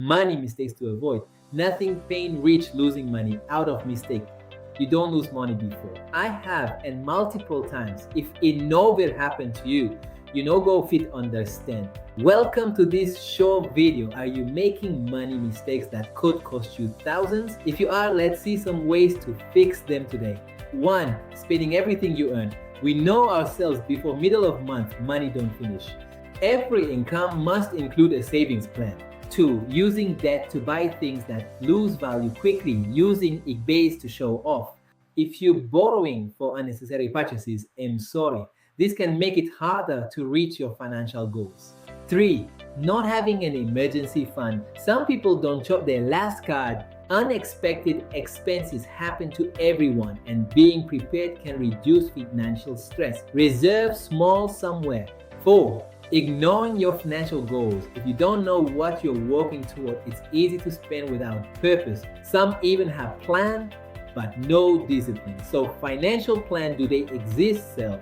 money mistakes to avoid. Nothing pain rich losing money out of mistake. You don't lose money before. I have, and multiple times. If it never happened to you, you no go fit understand. Welcome to this short video. Are you making money mistakes that could cost you thousands? If you are, let's see some ways to fix them today. 1. Spending everything you earn. We know ourselves before middle of month, money don't finish. Every income must include a savings plan. 2. Using debt to buy things that lose value quickly, using eBay to show off. If you're borrowing for unnecessary purchases, I'm sorry. This can make it harder to reach your financial goals. 3. Not having an emergency fund. Some people don't chop their last card. Unexpected expenses happen to everyone, and being prepared can reduce financial stress. Reserve small somewhere. 4. Ignoring your financial goals. If you don't know what you're working toward, it's easy to spend without purpose. Some even have plan, but no discipline. So financial plan, do they exist, self?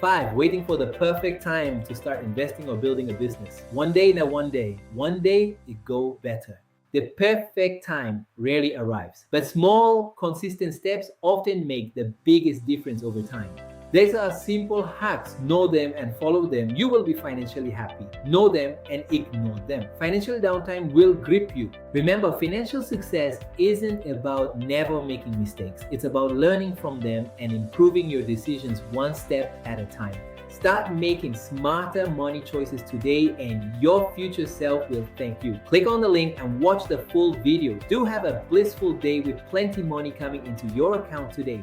5. Waiting for the perfect time to start investing or building a business. One day it go better. The perfect time rarely arrives, but small, consistent steps often make the biggest difference over time. These are simple hacks. Know them and follow them. You will be financially happy. Know them and ignore them. Financial downtime will grip you. Remember, financial success isn't about never making mistakes. It's about learning from them and improving your decisions one step at a time. Start making smarter money choices today, and your future self will thank you. Click on the link and watch the full video. Do have a blissful day with plenty money coming into your account today.